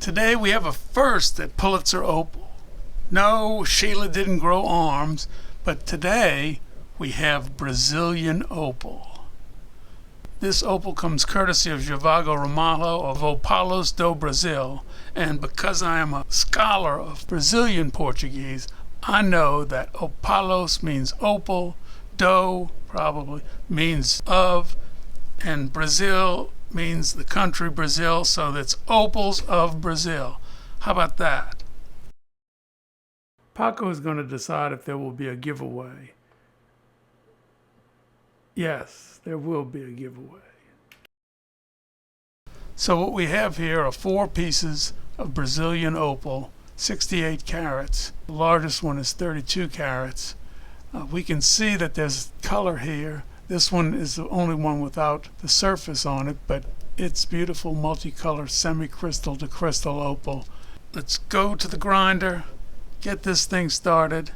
Today we have a first at Pulitzer Opal. No, Sheila didn't grow arms, but today we have Brazilian opal. This opal comes courtesy of Jovago Ramalho of Opalos do Brasil, and because I am a scholar of Brazilian Portuguese, I know that Opalos means opal, do probably means of, and Brazil means the country Brazil, so that's opals of Brazil. How about that? Paco is going to decide if there will be a giveaway. Yes, there will be a giveaway. So what we have here are 4 pieces of Brazilian opal, 68 carats. The largest one is 32 carats. We can see that there's color here. This one is the only one without the surface on it, but it's beautiful multicolored semi-crystal to crystal opal. Let's go to the grinder, get this thing started.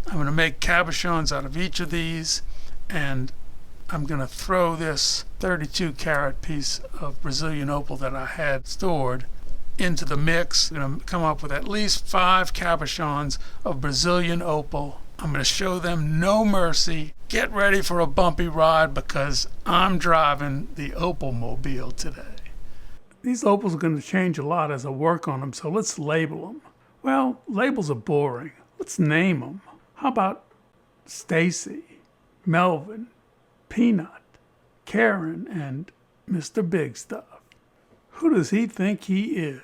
I'm going to make cabochons out of each of these, and I'm going to throw this 32 carat piece of Brazilian opal that I had stored into the mix. I'm going to come up with at least 5 cabochons of Brazilian opal. I'm going to show them no mercy. Get ready for a bumpy ride because I'm driving the Opal mobile today. These opals are going to change a lot as I work on them, so let's label them. Well, labels are boring. Let's name them. How about Stacy, Melvin, Peanut, Karen, and Mr. Big Stuff? Who does he think he is?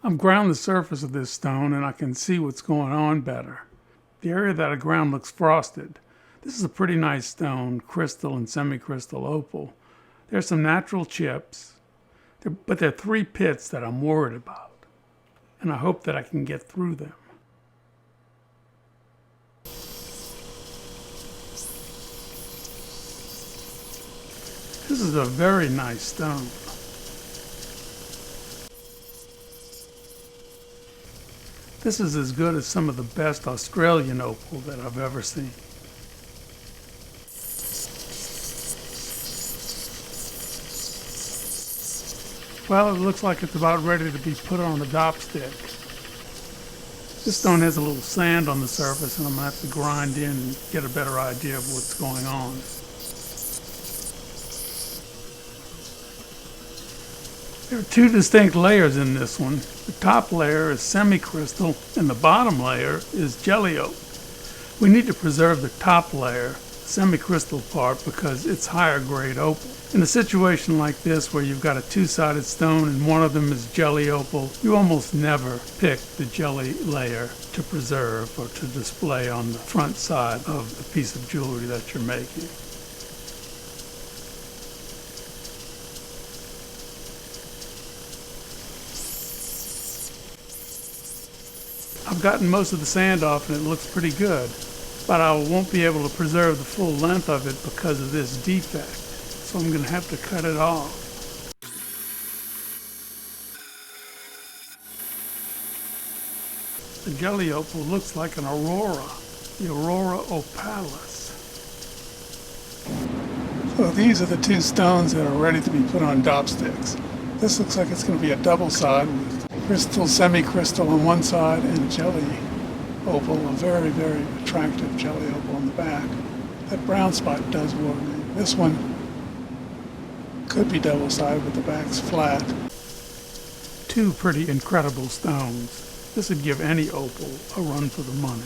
I've ground the surface of this stone and I can see what's going on better. The area that I ground looks frosted. This is a pretty nice stone, crystal and semi-crystal opal. There's some natural chips, but there are 3 pits that I'm worried about, and I hope that I can get through them. This is a very nice stone. This is as good as some of the best Australian opal that I've ever seen. Well, it looks like it's about ready to be put on the dopstick. This stone has a little sand on the surface, and I'm going to have to grind in and get a better idea of what's going on. There are 2 distinct layers in this one. The top layer is semi-crystal and the bottom layer is jelly oak. We need to preserve the top layer, semi-crystal part, because it's higher grade opal. In a situation like this where you've got a 2-sided stone and one of them is jelly opal, you almost never pick the jelly layer to preserve or to display on the front side of the piece of jewelry that you're making. I've gotten most of the sand off and it looks pretty good, but I won't be able to preserve the full length of it because of this defect, so I'm going to have to cut it off. The jelly opal looks like an aurora, the aurora opalis. So these are the 2 stones that are ready to be put on dopsticks. This looks like it's going to be a double side with crystal, semi-crystal on one side and jelly opal, a very, very attractive jelly opal on the back. That brown spot does work. This one could be double-sided, but the back's flat. 2 pretty incredible stones. This would give any opal a run for the money.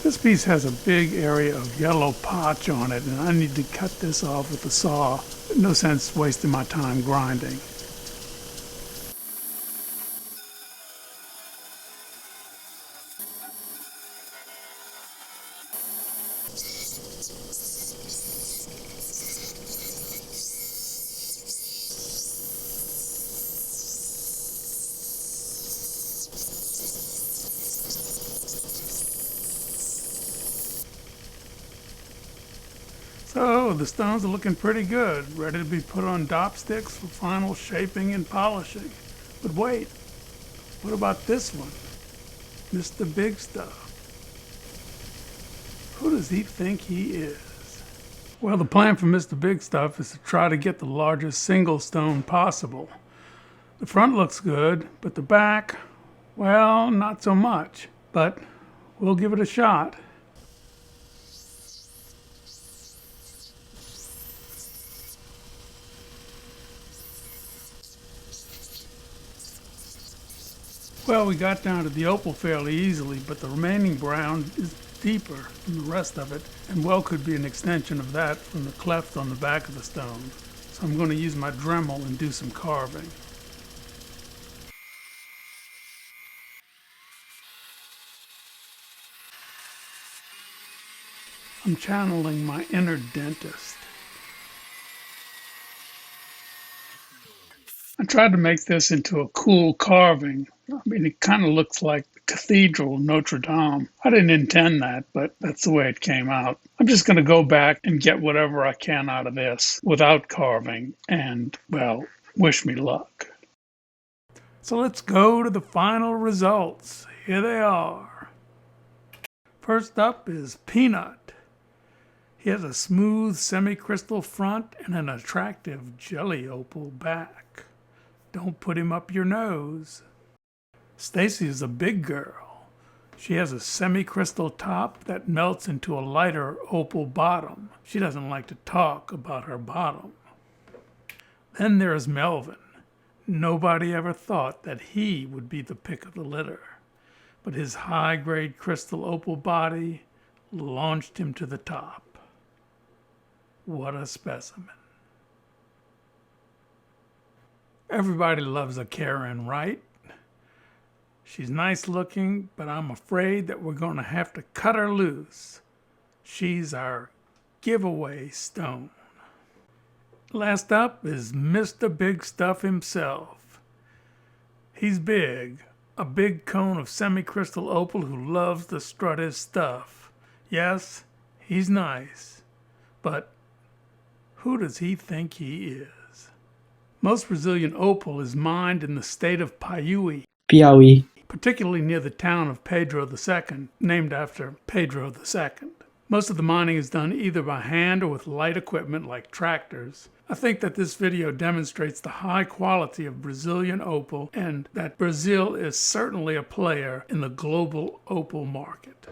This piece has a big area of yellow potch on it, and I need to cut this off with a saw. No sense wasting my time grinding. So the stones are looking pretty good, ready to be put on dopsticks for final shaping and polishing. But wait, what about this one? Mr. Big Stuff. Who does he think he is? Well, the plan for Mr. Big Stuff is to try to get the largest single stone possible. The front looks good, but the back, well, not so much. But we'll give it a shot. Well, we got down to the opal fairly easily, but the remaining brown is deeper than the rest of it, and well could be an extension of that from the cleft on the back of the stone. So I'm going to use my Dremel and do some carving. I'm channeling my inner dentist. I tried to make this into a cool carving. I mean, it kind of looks like the Cathedral of Notre Dame. I didn't intend that, but that's the way it came out. I'm just going to go back and get whatever I can out of this without carving and, well, wish me luck. So let's go to the final results. Here they are. First up is Peanut. He has a smooth semi-crystal front and an attractive jelly opal back. Don't put him up your nose. Stacy is a big girl. She has a semi-crystal top that melts into a lighter opal bottom. She doesn't like to talk about her bottom. Then there's Melvin. Nobody ever thought that he would be the pick of the litter, but his high-grade crystal opal body launched him to the top. What a specimen. Everybody loves a Karen, right? She's nice looking, but I'm afraid that we're going to have to cut her loose. She's our giveaway stone. Last up is Mr. Big Stuff himself. He's big, a big cone of semi-crystal opal who loves to strut his stuff. Yes, he's nice, but who does he think he is? Most Brazilian opal is mined in the state of Piauí, particularly near the town of Pedro II, named after Pedro II. Most of the mining is done either by hand or with light equipment like tractors. I think that this video demonstrates the high quality of Brazilian opal and that Brazil is certainly a player in the global opal market.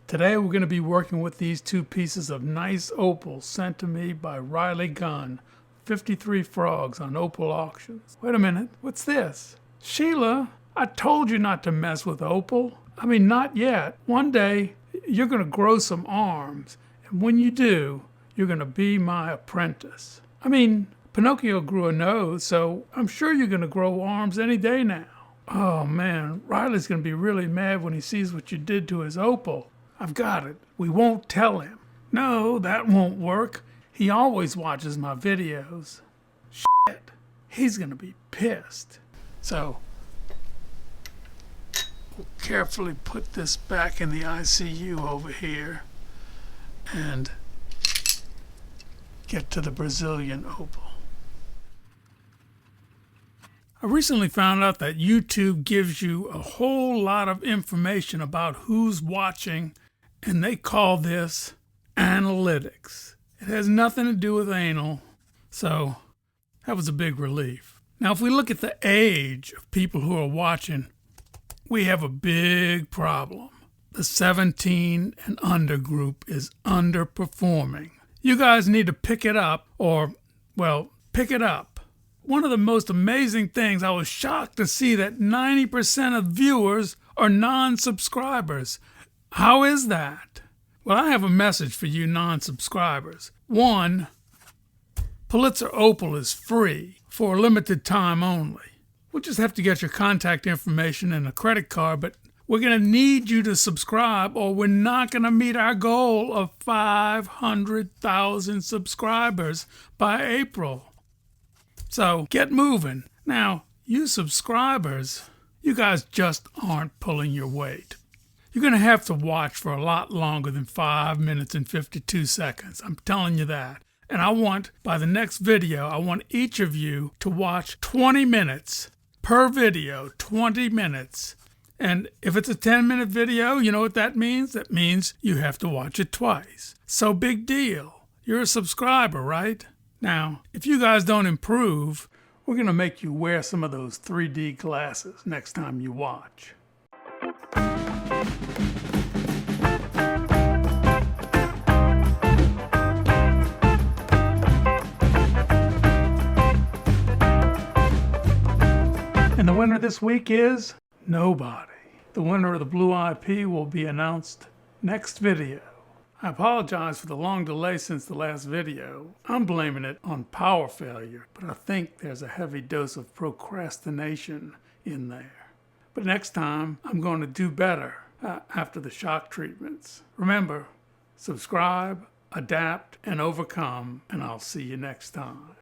Today we're going to be working with these two pieces of nice opal sent to me by Riley Gunn, 53 Frogs on Opal Auctions. Wait a minute, what's this? Sheila, I told you not to mess with opal. I mean, not yet. One day you're going to grow some arms, and when you do, you're going to be my apprentice. I mean, Pinocchio grew a nose, so I'm sure you're going to grow arms any day now. Oh man, Riley's going to be really mad when he sees what you did to his opal. I've got it. We won't tell him. No, that won't work. He always watches my videos. Shit. He's gonna be pissed. So, we'll carefully put this back in the ICU over here and get to the Brazilian opal. I recently found out that YouTube gives you a whole lot of information about who's watching, and they call this analytics. It has nothing to do with anal, so that was a big relief. Now, if we look at the age of people who are watching, we have a big problem. The 17 and under group is underperforming. You guys need to pick it up, or, well, pick it up. One of the most amazing things, I was shocked to see that 90% of viewers are non-subscribers. How is that? Well, I have a message for you non-subscribers. One, Pulitzer Opal is free for a limited time only. We'll just have to get your contact information and a credit card, but we're going to need you to subscribe or we're not going to meet our goal of 500,000 subscribers by April. So get moving. Now, you subscribers, you guys just aren't pulling your weight. You're going to have to watch for a lot longer than 5 minutes and 52 seconds. I'm telling you that. And I want, by the next video, I want each of you to watch 20 minutes per video, 20 minutes. And if it's a 10-minute video, you know what that means? That means you have to watch it twice. So big deal. You're a subscriber, right? Now, if you guys don't improve, we're going to make you wear some of those 3D glasses next time you watch. And the winner this week is nobody. The winner of the blue IP will be announced next video. I apologize for the long delay since the last video. I'm blaming it on power failure, but I think there's a heavy dose of procrastination in there. But next time, I'm going to do better after the shock treatments. Remember, subscribe, adapt, and overcome, and I'll see you next time.